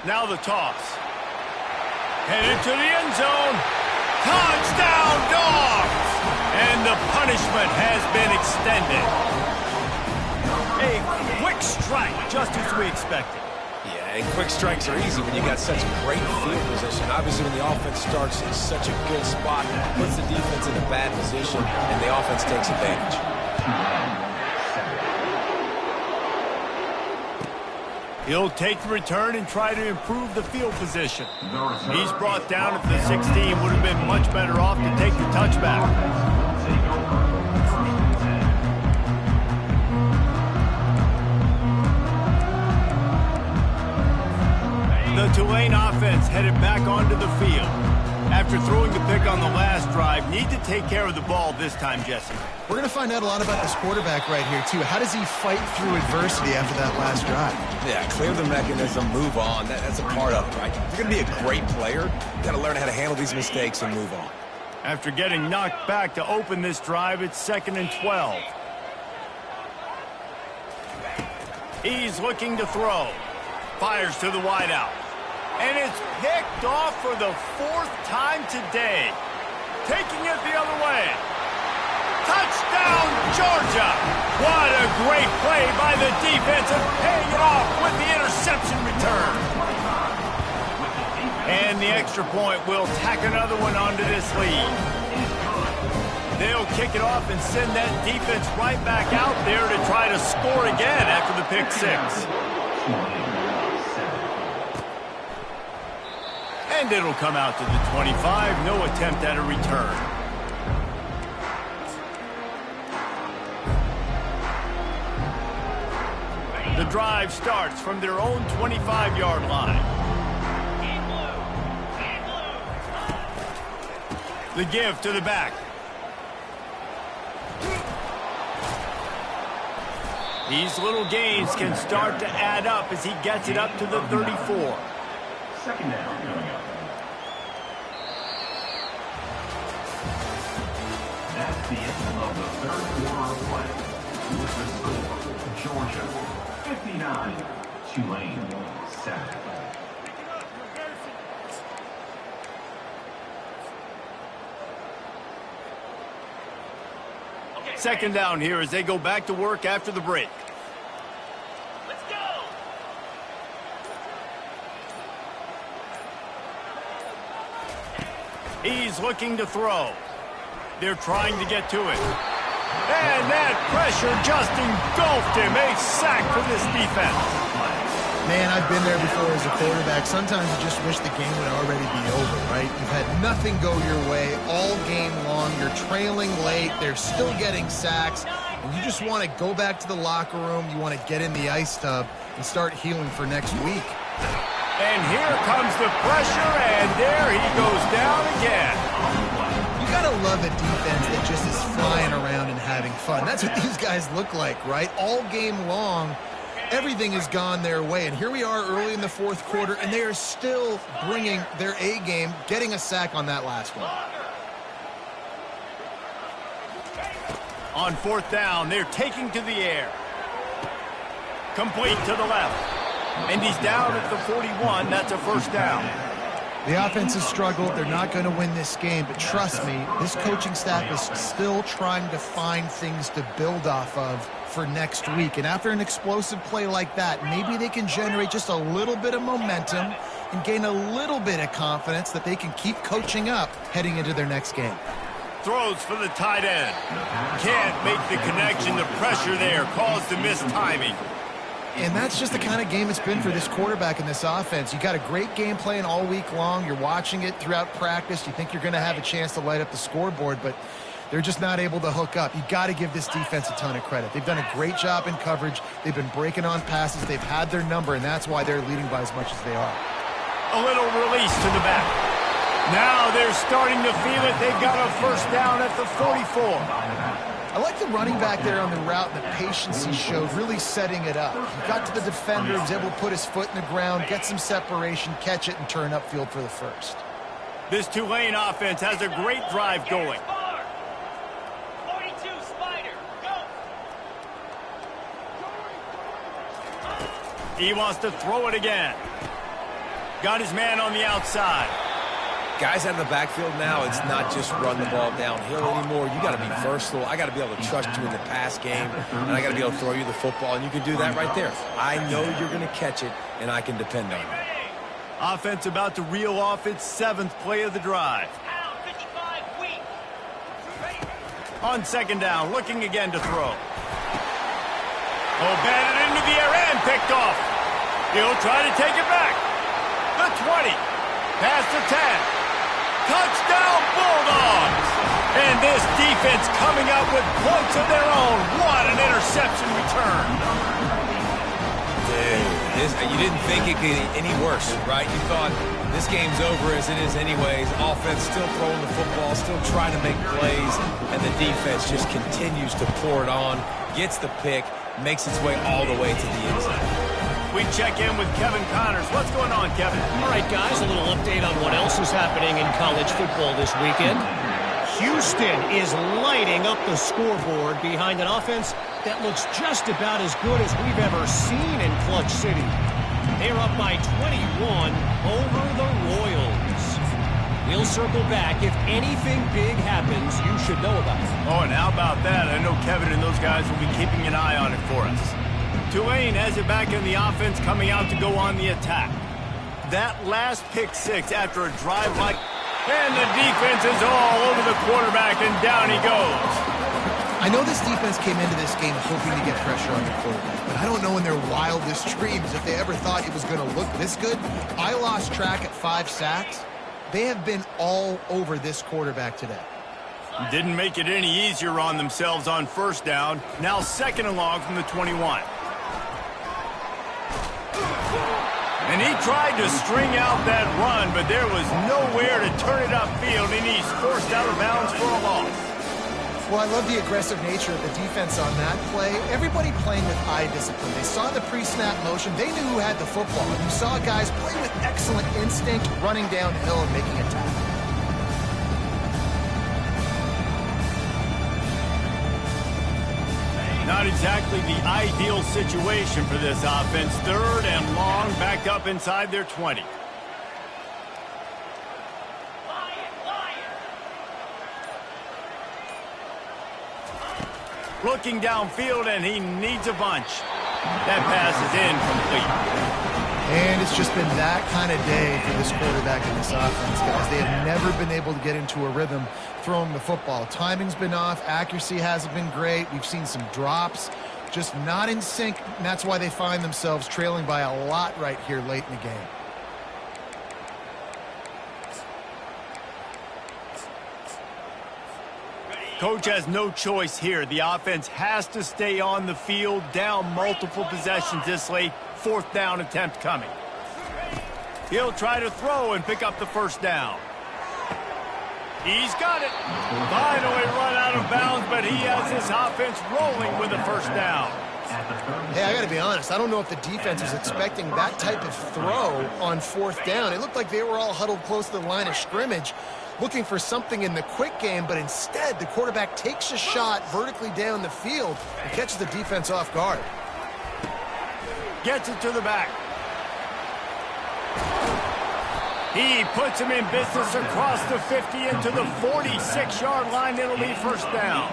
[SPEAKER 1] Now the toss. Headed to the end zone. Touchdown, Dogs! And the punishment has been extended. A quick strike, just as we expected.
[SPEAKER 2] Yeah, and quick strikes are easy when you got such great field position. Obviously, when the offense starts in such a good spot, it puts the defense in a bad position, and the offense takes advantage.
[SPEAKER 1] He'll take the return and try to improve the field position. He's brought down at the 16. Would have been much better off to take the touchback. The Tulane offense headed back onto the field. After throwing the pick on the last drive, need to take care of the ball this time, Jesse.
[SPEAKER 3] We're going to find out a lot about this quarterback right here, too. How does he fight through adversity after that last drive?
[SPEAKER 2] Yeah, clear the mechanism, move on. That's a part of it, right? If you're going to be a great player, you got to learn how to handle these mistakes and move on.
[SPEAKER 1] After getting knocked back to open this drive, it's 2nd and 12. He's looking to throw. Fires to the wideout. And it's picked off for the 4th time today. Taking it the other way. Touchdown, Georgia! What a great play by the defense and paying it off with the interception return. And the extra point will tack another one onto this lead. They'll kick it off and send that defense right back out there to try to score again after the pick 6. And it'll come out to the 25. No attempt at a return. The drive starts from their own 25-yard line. The give to the back. These little gains can start to add up as he gets it up to the 34.
[SPEAKER 5] 2nd down coming up. That's the end of the 3rd quarter of play. With the score, Georgia 59, Tulane 7.
[SPEAKER 1] Second down here as they go back to work after the break.
[SPEAKER 6] Let's go.
[SPEAKER 1] He's looking to throw. They're trying to get to it. And that pressure just engulfed him. A sack for this defense.
[SPEAKER 3] Man, I've been there before as a quarterback. Sometimes you just wish the game would already be over, right? You've had nothing go your way all game long. You're trailing late. They're still getting sacks. And you just want to go back to the locker room. You want to get in the ice tub and start healing for next week.
[SPEAKER 1] And here comes the pressure, and there he goes down again.
[SPEAKER 3] You got to love a defense that just is flying around and having fun. That's what these guys look like, right? All game long, everything has gone their way. And here we are early in the fourth quarter, and they are still bringing their A game, getting a sack on that last one.
[SPEAKER 1] On fourth down, they're taking to the air. Complete to the left. And he's down at the 41. That's a first down.
[SPEAKER 3] The offense has struggled. They're not going to win this game, but trust me, this coaching staff is still trying to find things to build off of for next week. And after an explosive play like that, maybe they can generate just a little bit of momentum and gain a little bit of confidence that they can keep coaching up heading into their next game.
[SPEAKER 1] Throws for the tight end. Can't make the connection. The pressure there caused the missed timing.
[SPEAKER 3] And that's just the kind of game it's been for this quarterback in this offense. You got a great game plan all week long. You're watching it throughout practice. You think you're going to have a chance to light up the scoreboard, but they're just not able to hook up. You got to give this defense a ton of credit. They've done a great job in coverage. They've been breaking on passes. They've had their number, and that's why they're leading by as much as they are.
[SPEAKER 1] A little release to the back. Now they're starting to feel it. They've got a first down at the 44.
[SPEAKER 3] I like the running back there on the route and the patience he showed, really setting it up. He got to the defender, he was able to put his foot in the ground, get some separation, catch it, and turn upfield for the first.
[SPEAKER 1] This Tulane offense has a great drive going.
[SPEAKER 6] 42 Spider, go.
[SPEAKER 1] He wants to throw it again. Got his man on the outside.
[SPEAKER 2] Guys out of the backfield now, it's not just run the ball downhill anymore. You got to be versatile. I got to be able to trust you in the pass game, and I got to be able to throw you the football, and you can do that right there. I know you're going to catch it, and I can depend on it.
[SPEAKER 1] Offense about to reel off its 7th play of the drive. On second down, looking again to throw. Oh, batted into the air and picked off. He'll try to take it back. The 20, past the 10. Touchdown Bulldogs! And this defense coming up with points of their own. What an interception return.
[SPEAKER 2] Dude, you didn't think it could get any worse, right? You thought this game's over as it is anyways. Offense still throwing the football, still trying to make plays, and the defense just continues to pour it on, gets the pick, makes its way all the way to the end zone.
[SPEAKER 1] We check in with Kevin Connors. What's going on, Kevin?
[SPEAKER 4] All right, guys, a little update on what else is happening in college football this weekend. Houston is lighting up the scoreboard behind an offense that looks just about as good as we've ever seen in Clutch City. They're up by 21 over the Royals. We'll circle back. If anything big happens, you should know about it.
[SPEAKER 1] Oh, and how about that? I know Kevin and those guys will be keeping an eye on it for us. Tulane has it back in the offense, coming out to go on the attack. That last pick six after a drive like... And the defense is all over the quarterback, and down he goes.
[SPEAKER 3] I know this defense came into this game hoping to get pressure on the quarterback, but I don't know in their wildest dreams if they ever thought it was going to look this good. I lost track at 5 sacks. They have been all over this quarterback today.
[SPEAKER 1] Didn't make it any easier on themselves on first down. Now second and long from the 21. And he tried to string out that run, but there was nowhere to turn it upfield, and he's forced out of bounds for a loss.
[SPEAKER 3] Well, I love the aggressive nature of the defense on that play. Everybody playing with eye discipline. They saw the pre-snap motion. They knew who had the football. And you saw guys play with excellent instinct, running downhill and making a tackle.
[SPEAKER 1] Not exactly the ideal situation for this offense. Third and long, back up inside their 20. Looking downfield, and he needs a bunch. That pass is incomplete.
[SPEAKER 3] And it's just been that kind of day for this quarterback in this offense, guys. They have never been able to get into a rhythm throwing the football. Timing's been off. Accuracy hasn't been great. We've seen some drops. Just not in sync, and that's why they find themselves trailing by a lot right here late in the game.
[SPEAKER 1] Coach has no choice here. The offense has to stay on the field, down multiple possessions this late. 4th down attempt coming. He'll try to throw and pick up the first down. He's got it. Finally run out of bounds, but he has this offense rolling with a first down.
[SPEAKER 3] Hey, I got to be honest. I don't know if the defense was expecting that type of throw on 4th down. It looked like they were all huddled close to the line of scrimmage, looking for something in the quick game, but instead the quarterback takes a shot vertically down the field and catches the defense off guard.
[SPEAKER 1] Gets it to the back. He puts him in business across the 50 into the 46-yard line. It'll be first down.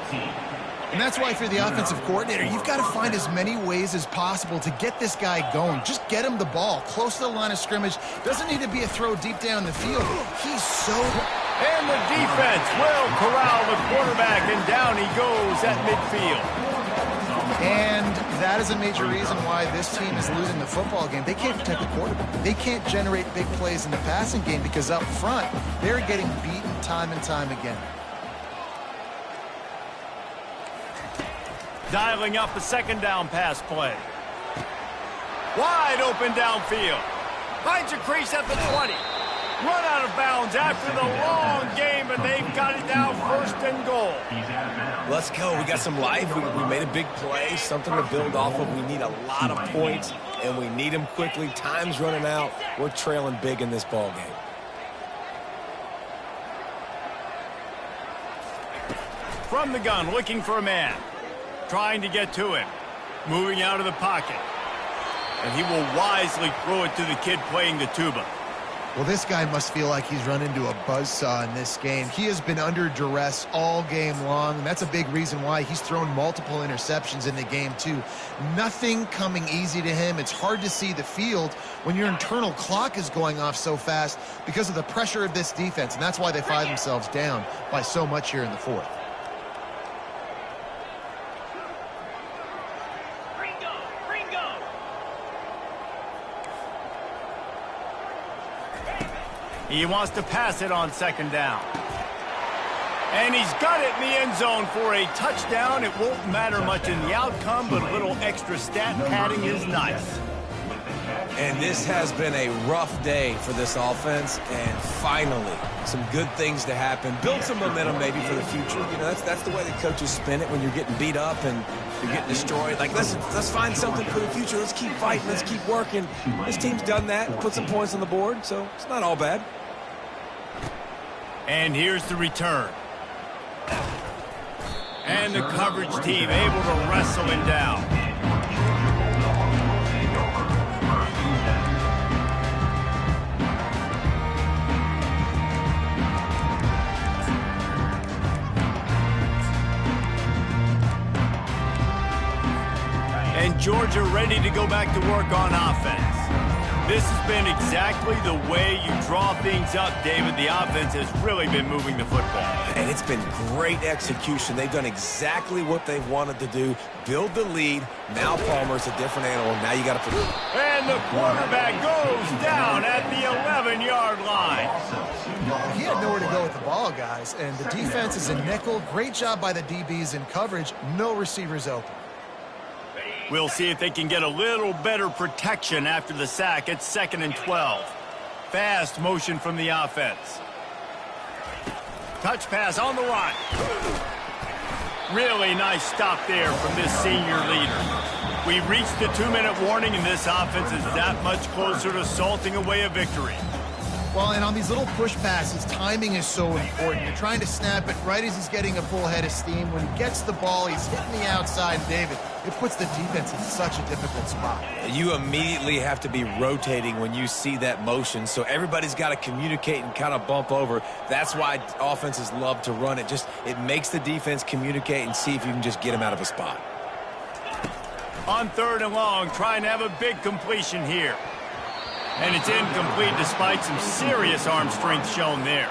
[SPEAKER 3] And that's why if you're the offensive coordinator, you've got to find as many ways as possible to get this guy going. Just get him the ball close to the line of scrimmage. Doesn't need to be a throw deep down the field. He's so...
[SPEAKER 1] And the defense will corral the quarterback, and down he goes at midfield.
[SPEAKER 3] And that is a major reason why this team is losing the football game. They can't protect the quarterback. They can't generate big plays in the passing game because up front, they're getting beaten time and time again.
[SPEAKER 1] Dialing up a 2nd down pass play. Wide open downfield. Finds a crease at the 20. Run out of bounds after the long game, and they've got it down 1st and goal.
[SPEAKER 2] Let's go. We got some life. We made a big play, something to build off of. We need a lot of points, and we need them quickly. Time's running out. We're trailing big in this ball game.
[SPEAKER 1] From the gun, looking for a man. Trying to get to him. Moving out of the pocket. And he will wisely throw it to the kid playing the tuba.
[SPEAKER 3] Well, this guy must feel like he's run into a buzzsaw in this game. He has been under duress all game long, and that's a big reason why he's thrown multiple interceptions in the game, too. Nothing coming easy to him. It's hard to see the field when your internal clock is going off so fast because of the pressure of this defense, and that's why they find themselves down by so much here in the 4th.
[SPEAKER 1] He wants to pass it on 2nd down. And he's got it in the end zone for a touchdown. It won't matter much in the outcome, but a little extra stat padding is nice.
[SPEAKER 2] And this has been a rough day for this offense, and finally, some good things to happen. Build some momentum maybe for the future. You know, that's the way the coaches spin it when you're getting beat up and you're getting destroyed. Like, let's find something for the future. Let's keep fighting. Let's keep working. This team's done that, put some points on the board, so it's not all bad.
[SPEAKER 1] And here's the return. And the coverage team able to wrestle him down. And Georgia ready to go back to work on offense. This has been exactly the way you draw things up, David. The offense has really been moving the football.
[SPEAKER 2] And it's been great execution. They've done exactly what they've wanted to do. Build the lead. Now Palmer's a different animal. Now you got to put it.
[SPEAKER 1] And the quarterback goes down at the 11-yard line.
[SPEAKER 3] He had nowhere to go with the ball, guys. And the defense is a nickel. Great job by the DBs in coverage. No receivers open.
[SPEAKER 1] We'll see if they can get a little better protection after the sack. It's 2nd and 12. Fast motion from the offense. Touch pass on the run. Really nice stop there from this senior leader. We've reached the 2-minute warning, and this offense is that much closer to salting away a victory.
[SPEAKER 3] Well, and on these little push passes, timing is so important. You're trying to snap it right as he's getting a full head of steam. When he gets the ball, he's hitting the outside, David. It puts the defense in such a difficult spot.
[SPEAKER 2] You immediately have to be rotating when you see that motion, so everybody's got to communicate and kind of bump over. That's why offenses love to run it. It makes the defense communicate and see if you can just get him out of a spot.
[SPEAKER 1] On 3rd and long, trying to have a big completion here. And it's incomplete despite some serious arm strength shown there.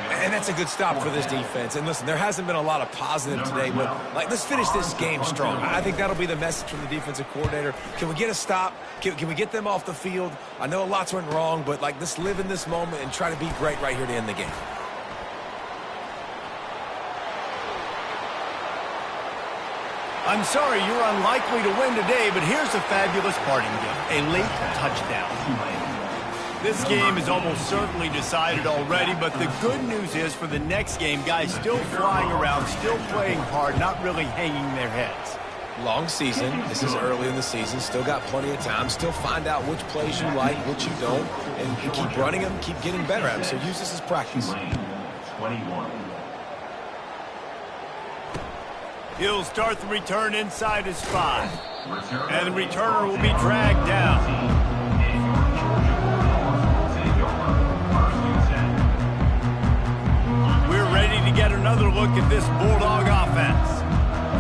[SPEAKER 2] And that's a good stop for this defense. And listen, there hasn't been a lot of positive today, but let's finish this game strong. I think that'll be the message from the defensive coordinator. Can we get a stop? Can we get them off the field? I know lots went wrong, but let's live in this moment and try to be great right here to end the game.
[SPEAKER 1] I'm sorry you're unlikely to win today, but here's a fabulous parting gift, a late touchdown. This game is almost certainly decided already, but the good news is for the next game, guys still flying around, still playing hard, not really hanging their heads.
[SPEAKER 2] Long season. This is early in the season. Still got plenty of time. Still find out which plays you like, which you don't, and keep running them, keep getting better at them. So use this as practice.
[SPEAKER 5] 21.
[SPEAKER 1] He'll start the return inside his 5. And the returner will be dragged down. We're ready to get another look at this Bulldog offense.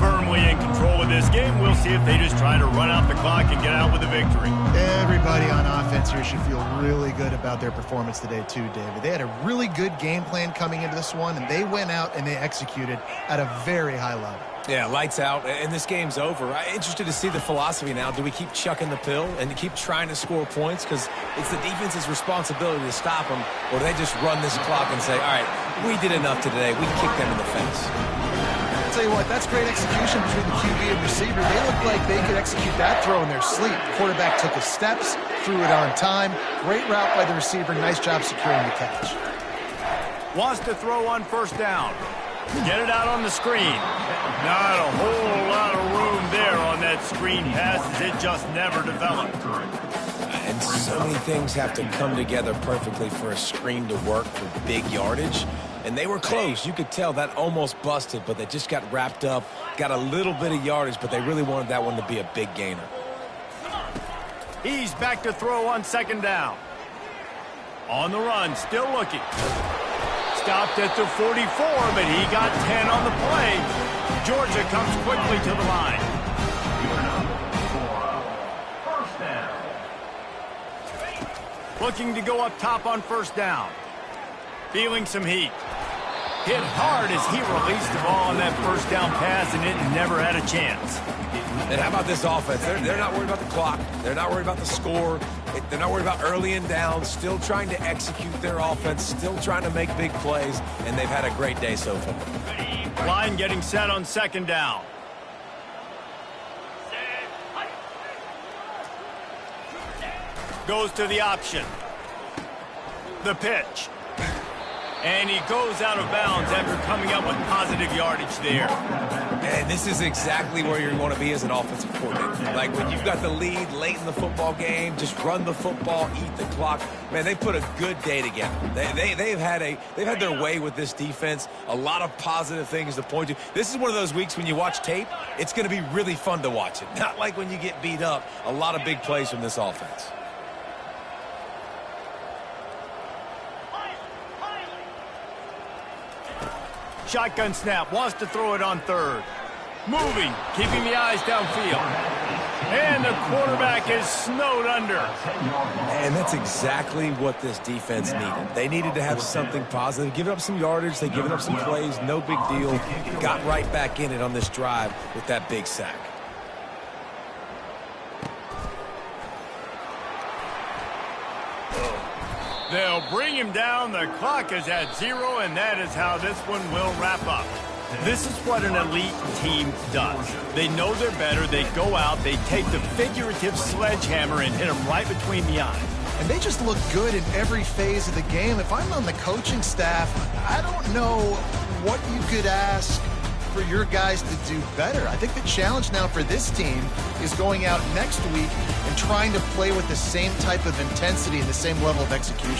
[SPEAKER 1] Firmly in control of this game. We'll see if they just try to run out the clock and get out with a victory.
[SPEAKER 3] Everybody on offense here should feel really good about their performance today too, David. They had a really good game plan coming into this one, and they went out and they executed at a very high level.
[SPEAKER 2] Yeah, lights out, and this game's over. I'm interested to see the philosophy now. Do we keep chucking the pill and keep trying to score points? Because it's the defense's responsibility to stop them, or do they just run this clock and say, all right, we did enough today. We kicked them in the face.
[SPEAKER 3] I'll tell you what, that's great execution between the QB and receiver. They looked like they could execute that throw in their sleep. The quarterback took his steps, threw it on time. Great route by the receiver. Nice job securing the catch.
[SPEAKER 1] Wants to throw on 1st down. Get it out on the screen. Not a whole lot of room there on that screen pass as it just never developed.
[SPEAKER 2] And so many things have to come together perfectly for a screen to work for big yardage. And they were close. You could tell that almost busted, but they just got wrapped up, got a little bit of yardage, but they really wanted that one to be a big gainer.
[SPEAKER 1] He's back to throw on 2nd down. On the run, still looking. Stopped at the 44, but he got 10 on the play. Georgia comes quickly to the line.
[SPEAKER 5] First down.
[SPEAKER 1] Looking to go up top on 1st down. Feeling some heat. Hit hard as he released the ball on that 1st down pass, and it never had a chance.
[SPEAKER 2] And how about this offense? They're not worried about the clock. They're not worried about the score. They're not worried about early and down. Still trying to execute their offense. Still trying to make big plays. And they've had a great day so far.
[SPEAKER 1] Line getting set on 2nd down. Goes to the option. The pitch. And he goes out of bounds after coming up with positive yardage there.
[SPEAKER 2] And this is exactly where you want to be as an offensive coordinator. Like when you've got the lead late in the football game, just run the football, eat the clock. Man, they put a good day together. They've had their way with this defense. A lot of positive things to point to. This is one of those weeks when you watch tape, it's going to be really fun to watch it. Not like when you get beat up. A lot of big plays from this offense.
[SPEAKER 1] Shotgun snap, wants to throw it on 3rd. Moving, keeping the eyes downfield. And the quarterback is snowed under.
[SPEAKER 2] And that's exactly what this defense needed. They needed to have something positive. Giving up some yardage, they given up some plays, no big deal. Got right back in it on this drive with that big sack.
[SPEAKER 1] They'll bring him down. The clock is at 0, and that is how this one will wrap up. This is what an elite team does. They know they're better. They go out. They take the figurative sledgehammer and hit them right between the eyes.
[SPEAKER 3] And they just look good in every phase of the game. If I'm on the coaching staff, I don't know what you could ask for your guys to do better. I think the challenge now for this team is going out next week and trying to play with the same type of intensity and the same level of execution.